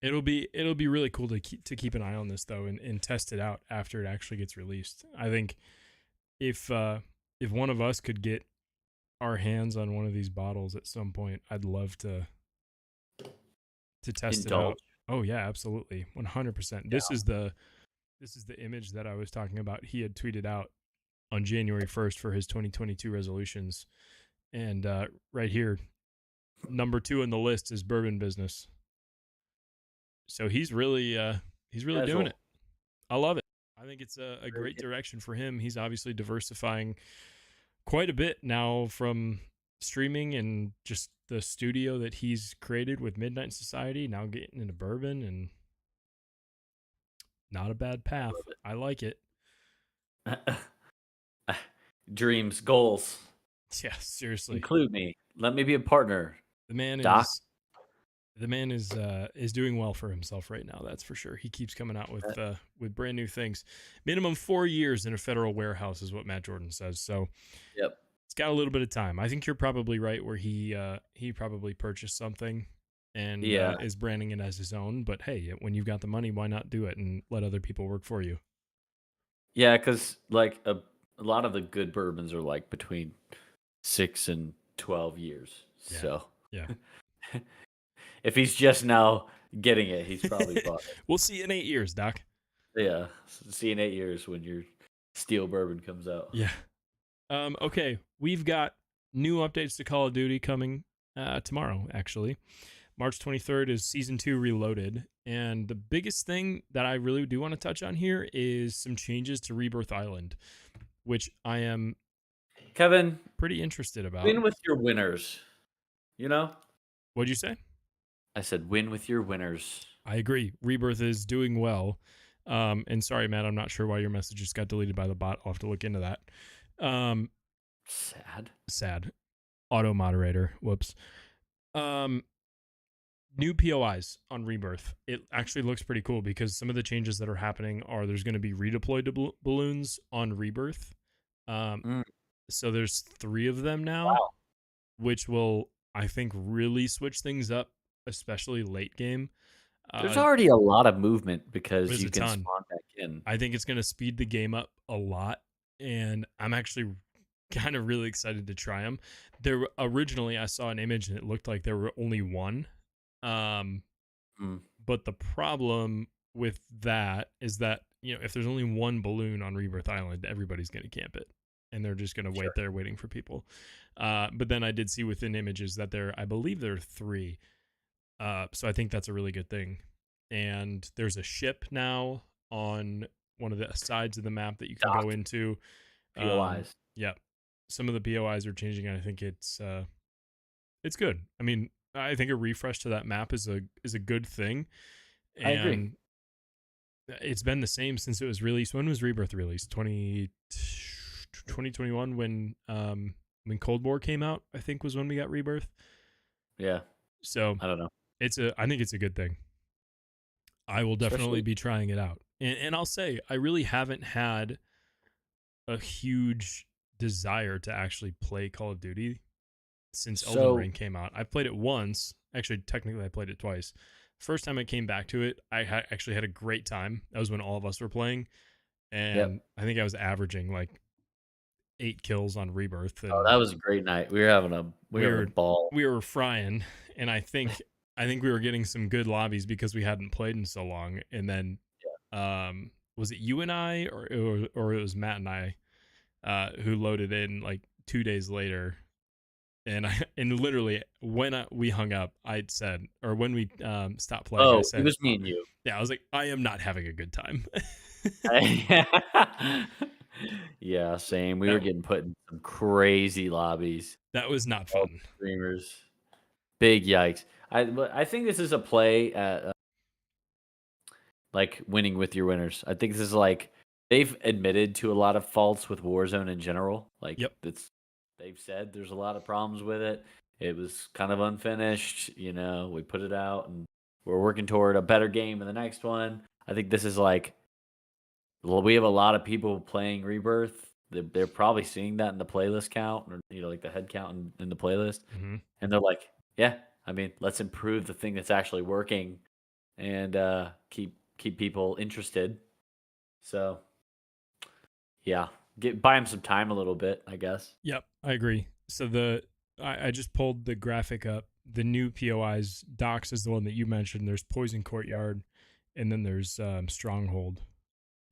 It'll be really cool to keep an eye on this though and test it out after it actually gets released. I think if if one of us could get our hands on one of these bottles at some point, I'd love to test it out. indulge. Oh yeah, absolutely. 100%. Yeah. This is the image that I was talking about. He had tweeted out on January 1st for his 2022 resolutions. And right here, number 2 on the list is bourbon business. So he's really doing Casual. it. I love it. I think it's a Very great good. direction for him. He's obviously diversifying quite a bit now from streaming and just the studio that he's created with Midnight Society, now getting into bourbon, and not a bad path. I like it. Dreams, goals. Yeah, seriously. Include me. Let me be a partner. The man Doc. is the man is doing well for himself right now. That's for sure. He keeps coming out with brand new things. Minimum 4 years in a federal warehouse is what Matt Jordan says. So Yep. it's got a little bit of time. I think you're probably right where he probably purchased something and Yeah. is branding it as his own. But hey, when you've got the money, why not do it and let other people work for you? Yeah, because like a lot of the good bourbons are like between 6 and 12 years. Yeah, So yeah. if he's just now getting it, he's probably bought it. We'll see in 8 years, Doc. Yeah. See in 8 years when your steel bourbon comes out. Yeah. Okay, we've got new updates to Call of Duty coming tomorrow, actually. March 23rd is Season 2 Reloaded. And the biggest thing that I really do want to touch on here is some changes to Rebirth Island, which I am Kevin, pretty interested about. win with your winners. You know? What'd you say? I said win with your winners. I agree. Rebirth is doing well. And sorry, Matt, I'm not sure why your message just got deleted by the bot. I'll have to look into that. Sad. Auto moderator. Whoops. New POIs on Rebirth. It actually looks pretty cool because some of the changes that are happening are there's going to be redeployed balloons on Rebirth. Mm, So there's 3 of them now, wow. which will, I think, really switch things up, especially late game. There's already a lot of movement because There's you a can ton. spawn back in. I think it's going to speed the game up a lot, and I'm actually kind of really excited to try them. There originally I saw an image and it looked like there were only one. Mm, But the problem with that is that, if there's only one balloon on Rebirth Island, everybody's going to camp it. And they're just going to wait sure. there waiting for people. But then I did see within images that I believe there are 3. So I think that's a really good thing. And there's a ship now on one of the sides of the map that you can go Doc, into. POIs. Yeah. Some of the POIs are changing, and I think it's good. I mean, I think a refresh to that map is a good thing. I agree. And it's been the same since it was released. When was Rebirth released? 2021 when Cold War came out, I think was when we got Rebirth. Yeah. So I don't know. I think it's a good thing. I will definitely Especially be trying it out. And I'll say I really haven't had a huge desire to actually play Call of Duty since Elden Ring came out. I played it once. Actually, technically, I played it twice. First time I came back to it, I actually had a great time. That was when all of us were playing, and Yep. I think I was averaging like 8 kills on Rebirth, Oh, and that was a great night. We were having a ball. we were frying, and I think we were getting some good lobbies because we hadn't played in so long. And then, was it you and I, or it was Matt and I, who loaded in like 2 days later. And literally when we hung up, I'd said, or when we stopped playing, I Oh, it said, was me and you. yeah, I was like, I am not having a good time. Yeah, same. We were that getting put in some crazy lobbies. that was not All fun. streamers. Big yikes. I think this is a play at like winning with your winners. I think this is like they've admitted to a lot of faults with Warzone in general. Like Yep. they've said there's a lot of problems with it. It was kind of unfinished. We put it out and we're working toward a better game in the next one. I think this is like, well, we have a lot of people playing Rebirth. They're probably seeing that in the playlist count, or like the head count in the playlist, Mm-hmm. and they're like, yeah, I mean, let's improve the thing that's actually working, and keep people interested. So yeah, buy them some time a little bit, I guess. Yep, I agree. So I just pulled the graphic up. The new POIs, Docks is the one that you mentioned. There's Poison Courtyard, and then there's Stronghold.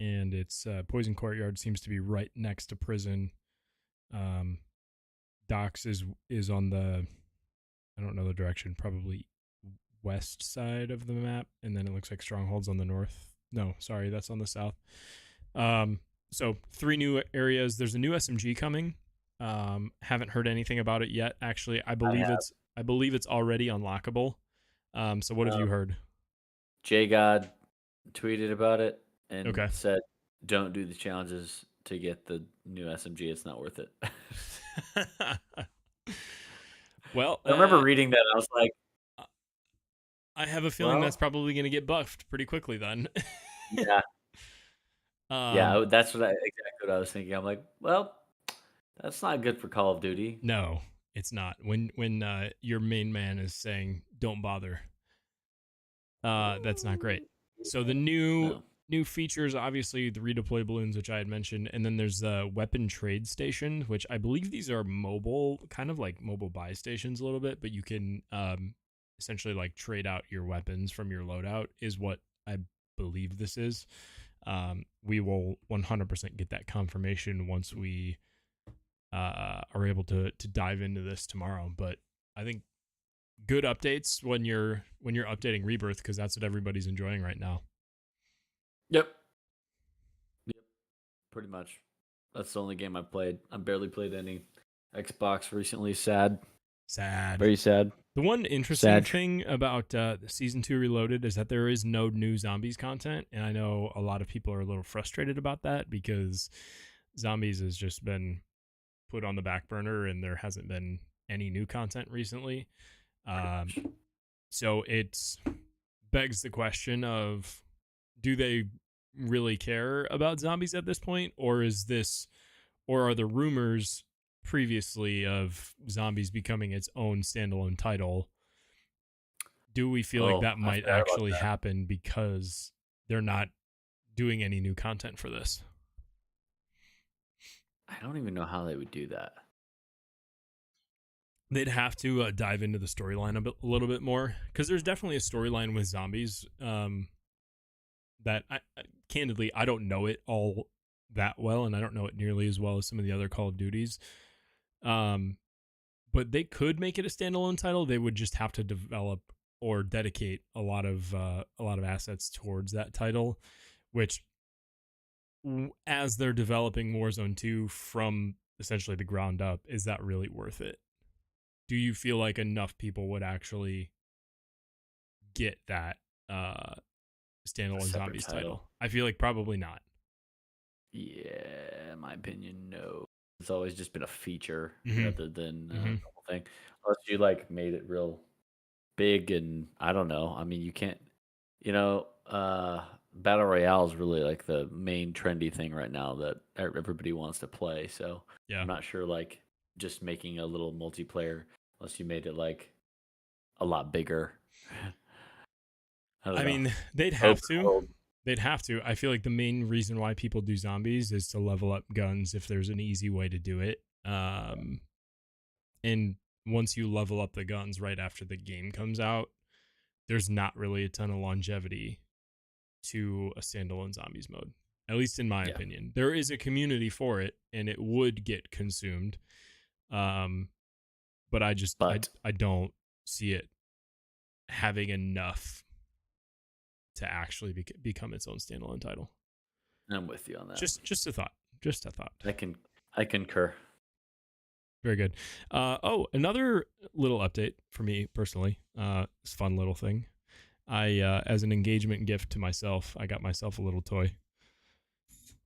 And it's Poison Courtyard seems to be right next to prison. Um, Docks is on the, I don't know the direction, probably west side of the map, and then it looks like Stronghold's on the north. No, sorry, that's on the south. So 3 new areas. There's a new SMG coming. Haven't heard anything about it yet. Actually, I I believe have. it's already unlockable. So what have you heard? J God tweeted about it and Okay. said, "Don't do the challenges to get the new SMG. It's not worth it." Well, I remember reading that. I was like, I have a feeling that's "Well, probably going to get buffed pretty quickly then. yeah, um, yeah." That's exactly what I was thinking. I'm like, "Well, that's not good for Call of Duty." no, it's not. When your main man is saying don't bother, that's not great. So the No. new features, obviously the redeploy balloons, which I had mentioned, and then there's the weapon trade station, which I believe these are mobile, kind of like mobile buy stations a little bit, but you can essentially like trade out your weapons from your loadout, is what I believe this is. We will 100% get that confirmation once we are able to dive into this tomorrow. But I think good updates when you're updating Rebirth, because that's what everybody's enjoying right now. Yep. Yep. Pretty much. That's the only game I played. I barely played any Xbox recently. Sad. Sad. Very sad. The one interesting Sad. thing about season 2 Reloaded is that there is no new zombies content, and I know a lot of people are a little frustrated about that because zombies has just been put on the back burner and there hasn't been any new content recently. Um, so it begs the question of, do they really care about zombies at this point, or are the rumors previously of zombies becoming its own standalone title, do we feel like Oh, that I might forgot about actually that. happen because they're not doing any new content for this? I don't even know how they would do that. They'd have to dive into the storyline a little bit more, because there's definitely a storyline with zombies that candidly I don't know it all that well, and I don't know it nearly as well as some of the other Call of Duties. But they could make it a standalone title. They would just have to develop or dedicate a lot of assets towards that title, which, as they're developing Warzone 2 from essentially the ground up, is that really worth it? Do you feel like enough people would actually get that A standalone separate zombies title? title. I feel like probably not. Yeah, in my opinion, no. It's always just been a feature Mm-hmm. rather than the Mm-hmm. whole thing. Unless you like made it real big, and I don't know. I mean, you can't. Battle Royale is really like the main trendy thing right now that everybody wants to play. So Yeah. I'm not sure, like, just making a little multiplayer, unless you made it like a lot bigger. I don't I know. mean, they'd have Open to. world. They'd have to. I feel like the main reason why people do zombies is to level up guns if there's an easy way to do it. And once you level up the guns right after the game comes out, there's not really a ton of longevity to a standalone zombies mode. At least in my Yeah, opinion. There is a community for it and it would get consumed. Um, but but I don't see it having enough to actually become its own standalone title. I'm with you on that. Just a thought. Just a thought. I concur. Very good. Another little update for me personally. It's a fun little thing. I as an engagement gift to myself, I got myself a little toy.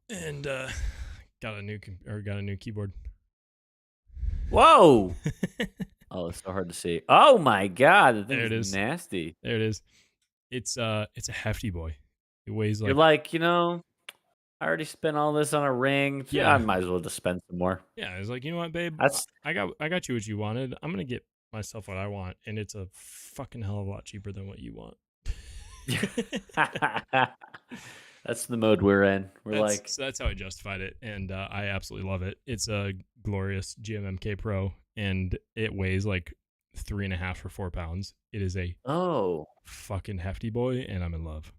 and got a new keyboard. Whoa! Oh, it's so hard to see. Oh my god, the thing There is it is. nasty. There it is. It's a hefty boy. It weighs You're like, like, I already spent all this on a ring. I yeah, might as well just spend some more. yeah. It's like, you know what, babe, That's I got you what you wanted. I'm gonna get myself what I want, and it's a fucking hell of a lot cheaper than what you want. that's the mode we're in. We're like, That's how I justified it, and I absolutely love it. It's a glorious GMMK Pro, and it weighs like 3.5 or 4 pounds. It is a oh, fucking hefty boy, and I'm in love.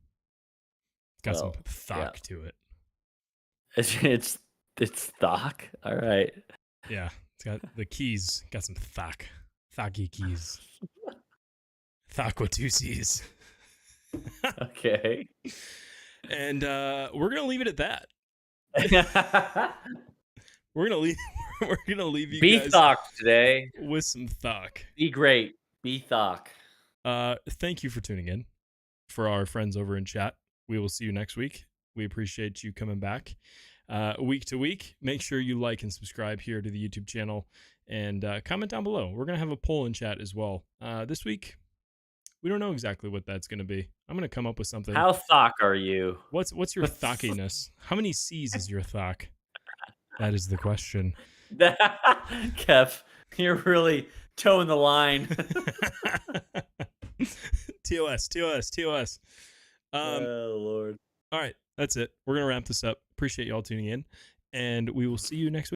It's got some well, yeah. thok to it. It's stock. All right. Yeah, it's got the keys. Got some thok, thocky keys. Thok with 2 C's. Okay. And we're gonna leave it at that. We're gonna leave. We're gonna leave you Be guys thok today. with some thok. Be great. Be thok. Thank you for tuning in. For our friends over in chat, we will see you next week. We appreciate you coming back week to week. Make sure you like and subscribe here to the YouTube channel, and comment down below. We're gonna have a poll in chat as well. This week, we don't know exactly what that's gonna be. I'm gonna come up with something. How thok are you? What's your thockiness? How many C's is your thok? That is the question. Kev, you're really toeing the line. TOS. Oh Lord. All right, that's it. We're gonna wrap this up. Appreciate y'all tuning in, and we will see you next week.